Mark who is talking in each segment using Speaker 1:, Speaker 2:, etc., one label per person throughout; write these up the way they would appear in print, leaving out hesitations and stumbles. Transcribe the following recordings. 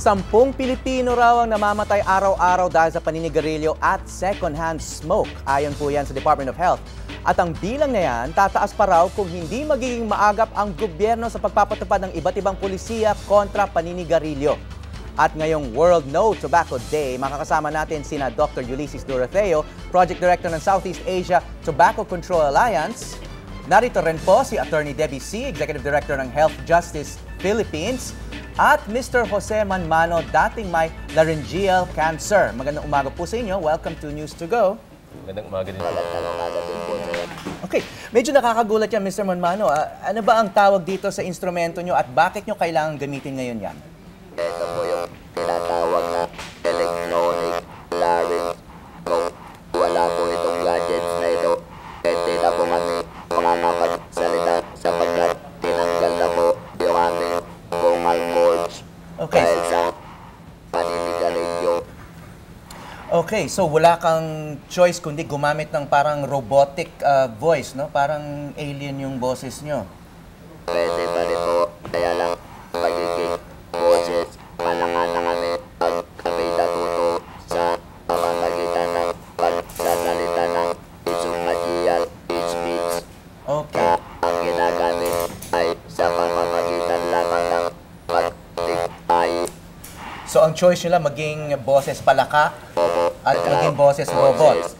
Speaker 1: 10 Pilipino raw ang namamatay araw-araw dahil sa paninigarilyo at second-hand smoke. Ayon po yan sa Department of Health. At ang bilang na yan, tataas pa raw kung hindi magiging maagap ang gobyerno sa pagpapatupad ng iba't ibang pulisiya kontra paninigarilyo. At ngayong World No Tobacco Day, makakasama natin sina Dr. Ulysses Doroteo, Project Director ng Southeast Asia Tobacco Control Alliance. Narito rin po si Attorney Debbie C., Executive Director ng Health Justice Philippines. At Mr. Jose Manmano, dating may laryngeal cancer. Magandang umaga po sa inyo. Welcome to News to Go.
Speaker 2: Magandang umaga din.
Speaker 1: Okay, medyo nakakagulat yan, Mr. Manmano. Ano ba ang tawag dito sa instrumento nyo at bakit nyo kailangan gamitin ngayon yan?
Speaker 3: Ito po yung tinatawag na electronic laryngoscope. Wala po itong gadgets na ito. Pwede na po kami makakapagsalita sapagkat tinanggal na po yung aming vocal cords dahil sa paninigarilyo.
Speaker 1: Okay, so wala kang choice kundi gumamit ng parang robotic voice, no? Parang alien yung boses nyo.
Speaker 3: Pwede pa rin po, kaya lang magiging boses pananganan kami pag kami natuto sa pamamagitan ng pagsasalita ng esophageal speech.
Speaker 1: Okay.
Speaker 3: Ang ginagamit ay sa pamamagitan lamang ng pagtigay.
Speaker 1: So ang choice nyo lang maging boses palaka at maging boses robot.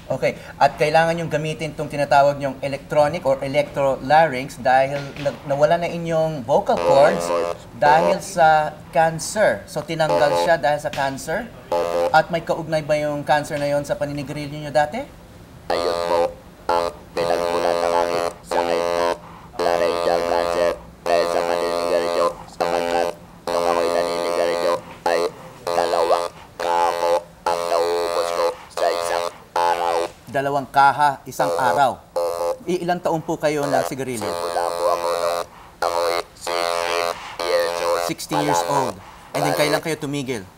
Speaker 1: Okay. At kailangan yung gamitin itong tinatawag nyong electronic or electrolarynx dahil nawala na inyong vocal cords dahil sa cancer. So tinanggal siya dahil sa cancer? At may kaugnay ba yung cancer na yon sa paninigarilyo nyo dati?
Speaker 3: Ayun po ang pinagmulan ng aming sakit na laryngeal cancer dahil sa paninigarilyo sapagkat nung ako'y naninigarilyo ay 2 kaho ang nauubos ko sa isang araw.
Speaker 1: 2 kaha, isang araw. Ilang taon po kayo na sigarilyo?
Speaker 3: Simula po ako nung ako'y 16 years old.
Speaker 1: 60 years old. And then kailan kayo tumigil?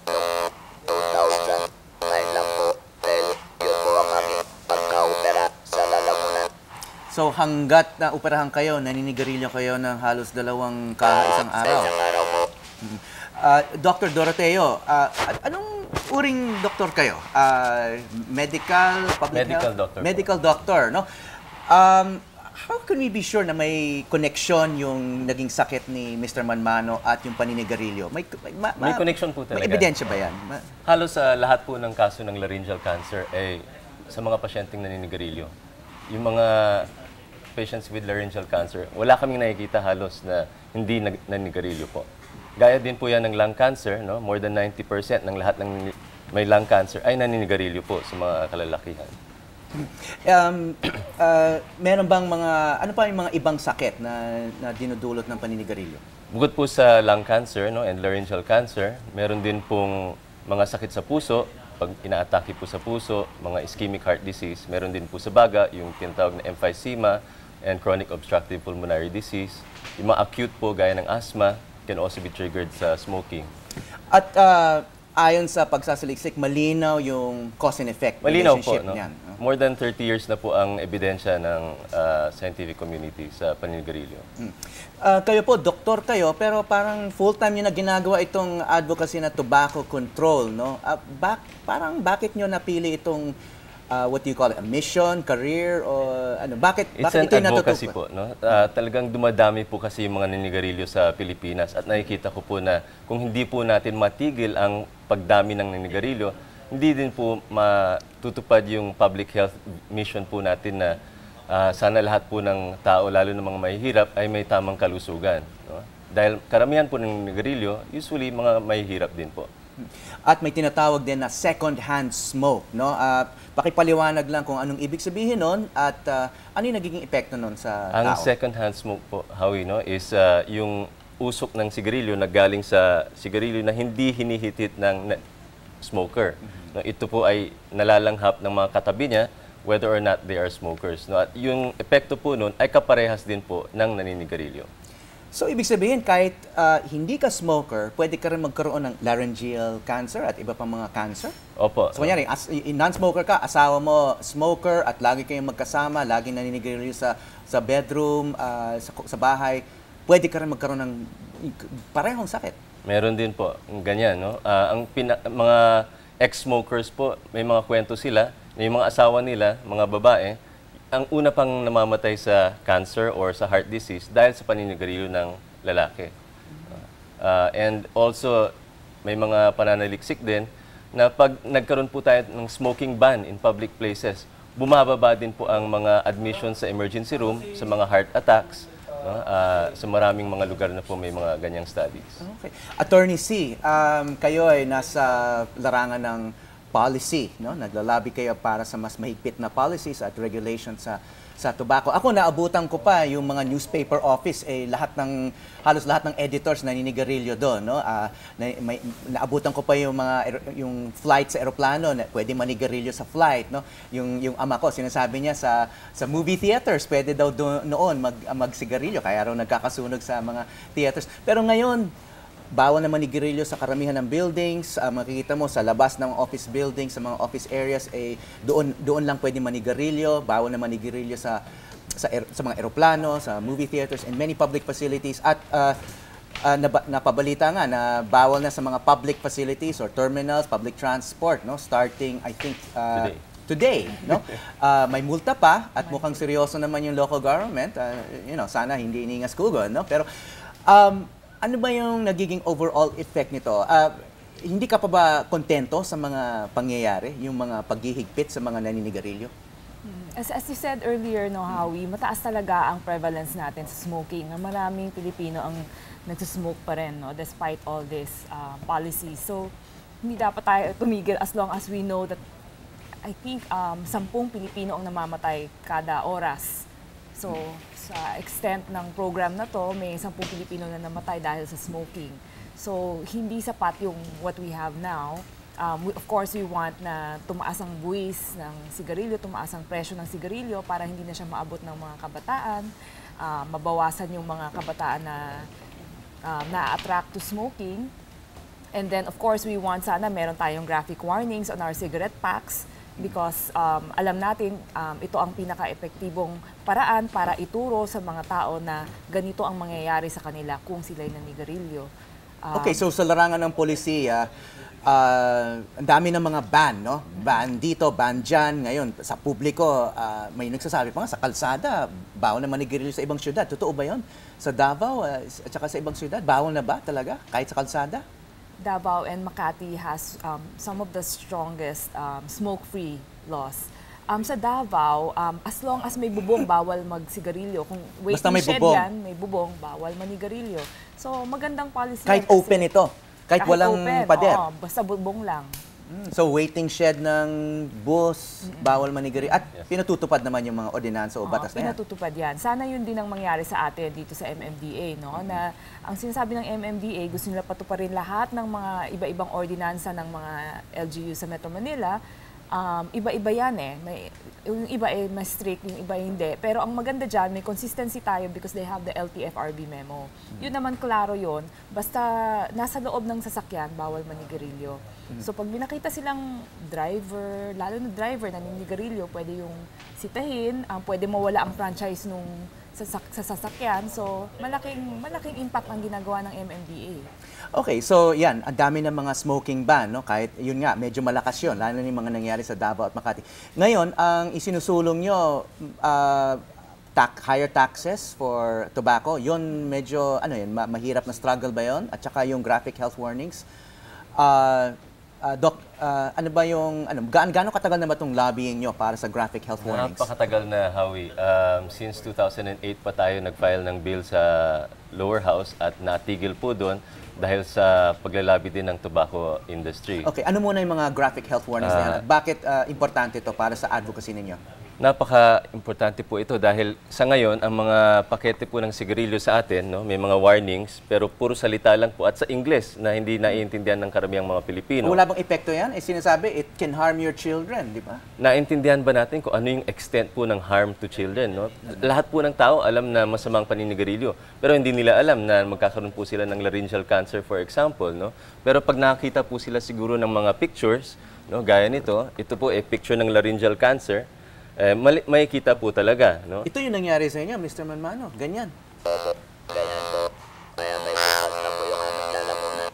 Speaker 3: Noong 2009 lang po dahil yun po ang aming pagka-opera sa lalamunan.
Speaker 1: So hanggat na operahan kayo, naninigarilyo kayo ng halos 2 kaha isang
Speaker 3: Sa
Speaker 1: araw.
Speaker 3: isang araw po.
Speaker 1: Dr. Doroteo, anong uring doktor kayo? Medical, public
Speaker 2: Medical
Speaker 1: health?
Speaker 2: doctor po.
Speaker 1: Medical doctor, no? How can we be sure na may connection yung naging sakit ni Mr. Manmano at yung paninigarilyo?
Speaker 2: May connection po talaga.
Speaker 1: May ebidensya ba yan?
Speaker 2: Halos sa lahat po ng kaso ng laryngeal cancer ay sa mga pasyenteng naninigarilyo. Yung mga patients with laryngeal cancer, wala kaming nakikita halos na hindi naninigarilyo po. Gaya din po yan ng lung cancer, no? More than 90% ng lahat ng may lung cancer ay naninigarilyo po sa mga kalalakihan.
Speaker 1: Meron bang ano pa yung mga ibang sakit na dinudulot ng paninigarilyo?
Speaker 2: Bukod po sa lung cancer, no, and laryngeal cancer, meron din pong mga sakit sa puso, pag inaatake po sa puso, mga ischemic heart disease, meron din po sa baga, yung tinatawag na emphysema and chronic obstructive pulmonary disease. Yung mga acute po, gaya ng asthma, can also be triggered sa smoking.
Speaker 1: At ayon sa pagsasaliksik, malinaw yung cause and effect
Speaker 2: Malinaw po,
Speaker 1: relationship
Speaker 2: no?
Speaker 1: niyan.
Speaker 2: More than 30 years na po ang ebidensya ng scientific community sa paninigarilyo.
Speaker 1: Kayo po, doktor kayo, pero parang full-time nyo na ginagawa itong advocacy na tobacco control, no? Bakit nyo napili itong, what do you call it, a mission, career, o ano? Bakit
Speaker 2: It's an
Speaker 1: ito yung
Speaker 2: advocacy
Speaker 1: natutukan?
Speaker 2: po, no? Talagang dumadami po kasi yung mga naninigarilyo sa Pilipinas at nakikita ko po na kung hindi po natin matigil ang pagdami ng naninigarilyo, hindi din po matutupad yung public health mission po natin na sana lahat po ng tao, lalo ng mga mahihirap, ay may tamang kalusugan. No? Dahil karamihan po ng naninigarilyo, usually mga mahihirap din po.
Speaker 1: At may tinatawag din na second-hand smoke, no? Pakipaliwanag lang kung anong ibig sabihin nun at ano yung nagiging epekto nun sa
Speaker 2: Ang
Speaker 1: tao.
Speaker 2: second-hand smoke po, Howie, no, is yung usok ng sigarilyo na galing sa sigarilyo na hindi hinihitit ng smoker. No, ito po ay nalalanghap ng mga katabi niya whether or not they are smokers. No, at yung epekto po nun ay kaparehas din po ng naninigarilyo.
Speaker 1: So, ibig sabihin, kahit hindi ka smoker, pwede ka rin magkaroon ng laryngeal cancer at iba pang mga cancer?
Speaker 2: Opo.
Speaker 1: So, kunyari, non-smoker ka, asawa mo smoker at lagi kayong magkasama, lagi naninigarilyo sa bedroom, sa bahay, pwede ka rin magkaroon ng parehong sakit.
Speaker 2: Meron din po, ganyan, no? Mga ex-smokers po, may mga kwento sila, may mga asawa nila, mga babae, ang una pang namamatay sa cancer or sa heart disease dahil sa paninigarilyo ng lalaki. And also, may mga pananaliksik din na pag nagkaroon po tayo ng smoking ban in public places, bumababa din po ang mga admissions sa emergency room, sa mga heart attacks, no? Sa maraming mga lugar na po may mga ganyang studies.
Speaker 1: Okay. Attorney C, kayo ay nasa larangan ng policy, no? Naglalabi kayo para sa mas mahigpit na policies at regulations sa tobacco. Ako, naabutan ko pa yung mga newspaper office, halos lahat ng editors naninigarilyo doon, no? Naabutan ko pa yung flight sa eroplano, na pwede manigarilyo sa flight, no? Yung ama ko, sinasabi niya sa movie theaters, pwede daw noon magsigarilyo, kaya raw nagkakasunog sa mga theaters. Pero ngayon, bawal na manigarilyo sa karamihan ng buildings. Makikita mo sa labas ng office buildings, sa mga office areas, doon lang pwede manigarilyo. Bawal na manigarilyo sa mga eroplano, sa movie theaters, and many public facilities. At napabalita nga na bawal na sa mga public facilities or terminals, public transport, no? Starting, I think, today, no? May multa pa at mukhang seryoso naman yung local government. Sana hindi iningas kugon, no? Pero ano ba yung nagiging overall effect nito? Hindi ka pa ba kontento sa mga pangyayari, yung mga paghihigpit sa mga naninigarilyo?
Speaker 4: As you said earlier, no, Howie, mataas talaga ang prevalence natin sa smoking. Maraming Pilipino ang nagsismoke pa rin, no, despite all this policies. So, hindi dapat tayo tumigil as long as we know that I think 10 Pilipino ang namamatay kada oras. So, sa extent ng program na to, may 10 Pilipino na namatay dahil sa smoking. So, hindi sapat yung what we have now. Of course, we want na tumaas ang buwis ng sigarilyo, tumaas ang presyo ng sigarilyo para hindi na siya maabot ng mga kabataan, mabawasan yung mga kabataan na na-attract to smoking. And then, of course, we want sana meron tayong graphic warnings on our cigarette packs because alam natin ito ang pinaka-epektibong paraan para ituro sa mga tao na ganito ang mangyayari sa kanila kung sila'y nanigarilyo.
Speaker 1: Okay, so sa larangan ng polisiya, ang dami ng mga ban, no? Ban dito, ban dyan. Ngayon, sa publiko, may nagsasabi pa nga, sa kalsada, bawal na manigarilyo sa ibang syudad. Totoo ba yun? Sa Davao at saka sa ibang syudad, bawal na ba talaga kahit sa kalsada?
Speaker 4: Davao and Makati has some of the strongest smoke-free laws. Sa Davao, as long as may bubong, bawal magsigarilyo. Kung
Speaker 1: Basta
Speaker 4: waiting
Speaker 1: may
Speaker 4: shed
Speaker 1: bubong.
Speaker 4: yan, may bubong, bawal manigarilyo. So, magandang policy.
Speaker 1: Kahit
Speaker 4: yan kasi
Speaker 1: open ito? Kahit walang
Speaker 4: open,
Speaker 1: pader?
Speaker 4: oo, basta bubong lang.
Speaker 1: So waiting shed ng bus, bawal manigarilyo. At pinatutupad naman yung mga ordinansa o batas na yan.
Speaker 4: Pinatutupad yan. Sana yun din ang mangyari sa atin dito sa MMDA, no? Na ang sinasabi ng MMDA, gusto nila patuparin lahat ng mga iba-ibang ordinansa ng mga LGU sa Metro Manila. Iba-iba yan eh. Yung iba ay mas strict, yung iba hindi. Pero ang maganda dyan, may consistency tayo because they have the LTFRB memo. Yun naman, klaro yun. Basta nasa loob ng sasakyan, bawal manigarilyo. So pag binakita silang driver, lalo na driver na naninigarilyo, pwede yung sitahin, pwede mawala ang franchise nung sa sasakyan. So malaking impact ang ginagawa ng MMDA.
Speaker 1: Okay, so yan, ang dami ng mga smoking ban, no? Kahit yun nga, medyo malakas yun, lalo na yung mga nangyari sa Davao at Makati. Ngayon, ang isinusulong nyo, higher taxes for tobacco, yun medyo, mahirap na struggle ba yun? At saka yung graphic health warnings. Doc, ano ba yung, gaano katagal na ba itong lobbying nyo para sa graphic health warnings?
Speaker 2: Napakatagal na, Howie. Since 2008 pa tayo nag-file ng bill sa lower house at natigil po doon dahil sa paglalabi din ng tobacco industry.
Speaker 1: Okay, ano muna yung mga graphic health warnings na yan? At bakit importante ito para sa advocacy ninyo?
Speaker 2: Napaka-importante po ito dahil sa ngayon, ang mga pakete po ng sigarilyo sa atin, no, may mga warnings, pero puro salita lang po at sa Ingles na hindi naiintindihan ng karamihang mga Pilipino.
Speaker 1: Wala bang epekto yan? Sinasabi, it can harm your children, di ba?
Speaker 2: Naintindihan ba natin kung ano yung extent po ng harm to children? No? Lahat po ng tao alam na masamang paninigarilyo, pero hindi nila alam na magkakaroon po sila ng laryngeal cancer, for example. No? Pero pag nakakita po sila siguro ng mga pictures, no, gaya nito, ito po picture ng laryngeal cancer, makikita po talaga, no?
Speaker 1: Ito yung nangyari sa inyo, Mr. Manmano. Ganyan.
Speaker 3: Ganyan po. Kaya may bukas na po yung aming lalamunan.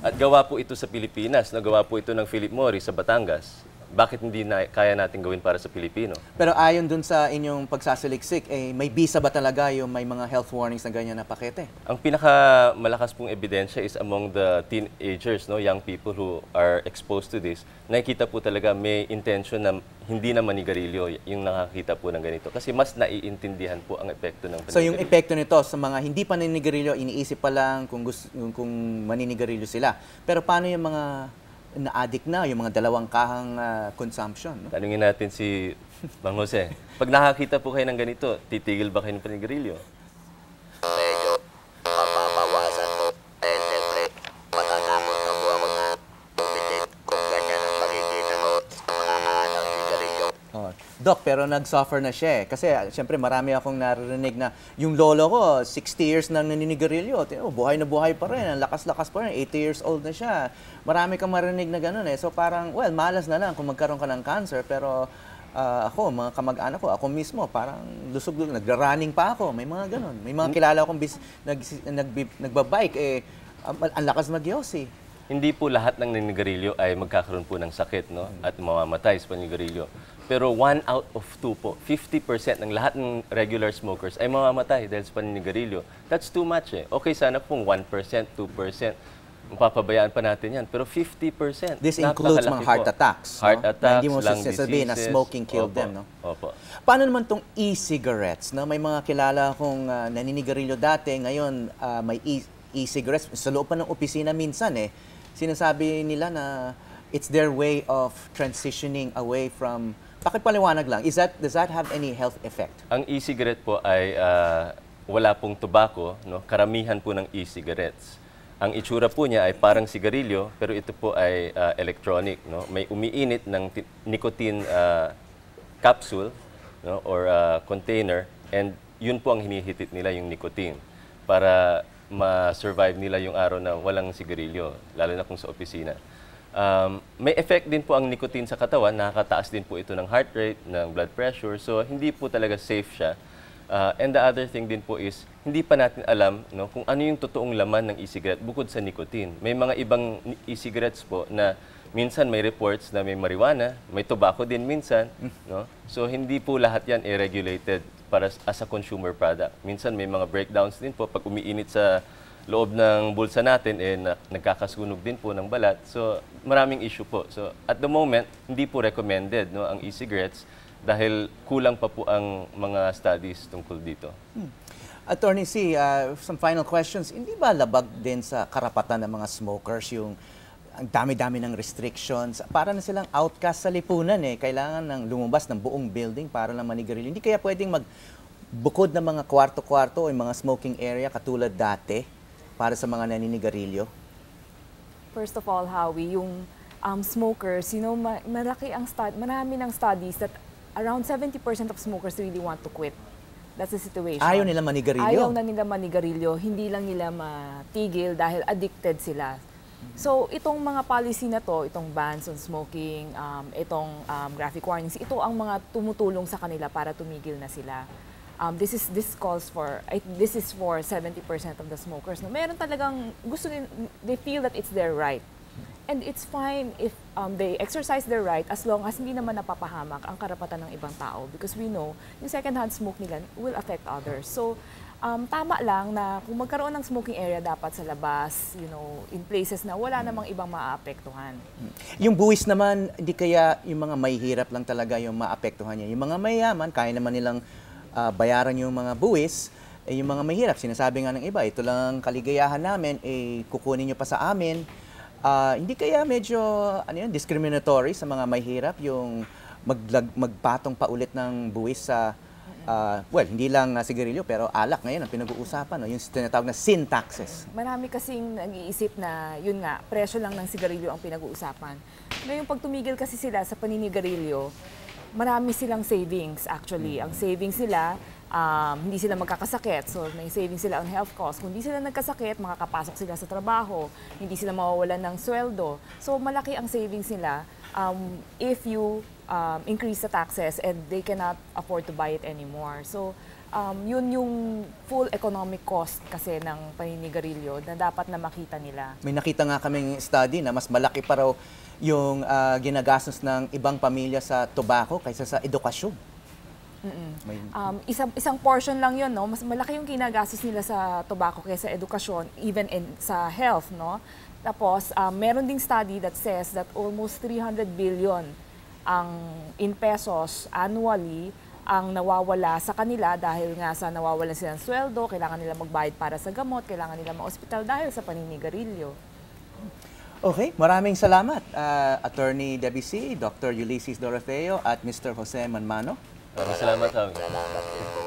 Speaker 2: At gawa po ito sa Pilipinas, nagawa po ito ng Philip Morris sa Batangas. Bakit hindi na kaya natin gawin para sa Pilipino?
Speaker 1: Pero ayon dun sa inyong pagsasaliksik, may bisa ba talaga yung may mga health warnings na ganyan na pakete?
Speaker 2: Ang pinakamalakas pong ebidensya is among the teenagers, no, young people who are exposed to this. Nakikita po talaga may intention na hindi na manigarilyo yung nakakita po ng ganito. Kasi mas naiintindihan po ang epekto ng paninigarilyo.
Speaker 1: So yung epekto nito sa mga hindi pa naninigarilyo, iniisip pa lang kung maninigarilyo sila. Pero paano yung mga na-addict na, yung mga dalawang kahang consumption? No?
Speaker 2: Tanungin natin si Mang Jose. Pag nakakita po kayo ng ganito, titigil ba kayo ng panigarilyo?
Speaker 3: Medyo mapapawasan ko. Eh, siyempre, matatakot na po ako na bumili kung ganyan ang makikita ko sa mga ng sigarilyo.
Speaker 1: Oh. Doc, pero nag-suffer na siya eh. Kasi siyempre marami akong naririnig na yung lolo ko, 60 years nang naninigarilyo. Buhay na buhay pa rin. Ang lakas-lakas pa rin. 80 years old na siya. Marami kang marinig na gano'n eh. So parang, well, malas na lang kung magkaroon ka ng cancer. Pero ako, mga kamag-anak ko, ako mismo, parang lusog-lusog. Nagra-running pa ako. May mga gano'n. May mga kilala akong nagbabike eh. Ang lakas mag-yosi.
Speaker 2: Hindi po lahat ng naninigarilyo ay magkakaroon po ng sakit, no? At mamamatay sa panigarilyo. Pero 1 out of 2 po, 50% ng lahat ng regular smokers ay mamamatay dahil sa paninigarilyo. That's too much eh. Okay sana kung 1%, 2%. Mapapabayaan pa natin yan. Pero 50%.
Speaker 1: This includes mga heart attacks.
Speaker 2: Heart
Speaker 1: no?
Speaker 2: attacks,
Speaker 1: Hindi mo
Speaker 2: lung
Speaker 1: sasabihin na
Speaker 2: diseases.
Speaker 1: smoking killed
Speaker 2: Opo,
Speaker 1: them. No?
Speaker 2: Opo.
Speaker 1: Paano naman tong e-cigarettes? No? May mga kilala akong naninigarilyo dati. Ngayon, may e-cigarettes. Sa loob pa ng opisina minsan eh. Sinasabi nila na it's their way of transitioning away from... Pakipaliwanag lang, does that have any health effect?
Speaker 2: Ang e-cigarette po ay wala pong tobacco, no? Karamihan po ng e-cigarettes. Ang itsura po niya ay parang sigarilyo, pero ito po ay electronic, no? May umiinit ng nicotine capsule, no? Or container, and yun po ang hinihitit nila, yung nicotine, para ma-survive nila yung araw na walang sigarilyo, lalo na kung sa opisina. May effect din po ang nicotine sa katawan, nakakataas din po ito ng heart rate, ng blood pressure, so hindi po talaga safe siya. And the other thing din po is, hindi pa natin alam, no, kung ano yung totoong laman ng e-cigarette bukod sa nicotine. May mga ibang e-cigarettes po na minsan may reports na may marijuana, may tobacco din minsan, no? So hindi po lahat yan regulated para as a consumer product. Minsan may mga breakdowns din po pag umiinit sa loob ng bulsa natin, nagkakasunog din po ng balat. So, maraming issue po. So, at the moment, hindi po recommended, no, ang e-cigarettes dahil kulang pa po ang mga studies tungkol dito.
Speaker 1: Attorney C, some final questions. Hindi ba labag din sa karapatan ng mga smokers yung ang dami-dami ng restrictions? Para na silang outcast sa lipunan eh. Kailangan ng lumabas ng buong building para lang manigarilyo. Hindi kaya pwedeng magbukod ng mga kwarto-kwarto o yung mga smoking area katulad dati para sa mga naninigarilyo?
Speaker 4: First of all, Howie, yung smokers, you know, marami ng studies that around 70% of smokers really want to quit. That's the situation.
Speaker 1: Ayaw nila manigarilyo?
Speaker 4: Ayaw na nila manigarilyo. Hindi lang nila matigil dahil addicted sila. So, itong mga policy na to, itong bans on smoking, itong graphic warnings, ito ang mga tumutulong sa kanila para tumigil na sila. This is for 70% of the smokers. No, meron talagang they feel that it's their right. And it's fine if they exercise their right as long as hindi naman napapahamak ang karapatan ng ibang tao, because we know yung second-hand smoke nila will affect others. So, tama lang na kung magkaroon ng smoking area dapat sa labas, you know, in places na wala namang ibang maaapektuhan.
Speaker 1: Yung buwis naman, hindi kaya yung mga mahihirap lang talaga yung maapektuhan niya. Yung mga mayaman, kaya naman nilang bayaran yung mga buwis, yung mga mahirap. Sinasabi nga ng iba, ito lang ang kaligayahan namin, kukunin nyo pa sa amin. Hindi kaya medyo discriminatory sa mga mahirap yung magpatong paulit ng buwis sa, well, hindi lang sigarilyo, pero alak ngayon ang pinag-uusapan, no? Yung tinatawag na sin taxes.
Speaker 4: Marami kasing nag-iisip na, yun nga, presyo lang ng sigarilyo ang pinag-uusapan. Ngayon, pag tumigil kasi sila sa paninigarilyo, marami silang savings actually. Ang savings nila, hindi sila magkakasakit. So may savings sila on health costs. Kung hindi sila nagkasakit, makakapasok sila sa trabaho. Hindi sila mawawalan ng sweldo. So malaki ang savings nila if you increase the taxes and they cannot afford to buy it anymore. So yun yung full economic cost kasi ng paninigarilyo na dapat na makita nila.
Speaker 1: May nakita nga kaming study na mas malaki pa raw yung ginagastos ng ibang pamilya sa tobacco kaysa sa edukasyon. May,
Speaker 4: Isang portion lang yun, no? Mas malaki yung ginagastos nila sa tobacco kaysa edukasyon, even sa health, no? Tapos, meron ding study that says that almost 300 billion in pesos annually ang nawawala sa kanila dahil nga sa nawawalan silang sweldo, kailangan nila magbayad para sa gamot, kailangan nila ma-ospital dahil sa paninigarilyo.
Speaker 1: Okay, maraming salamat, Attorney Debbie C., Dr. Ulysses Dorofeo at Mr. Jose Manmano.
Speaker 2: Maraming salamat, Javi.
Speaker 3: Salamat din po.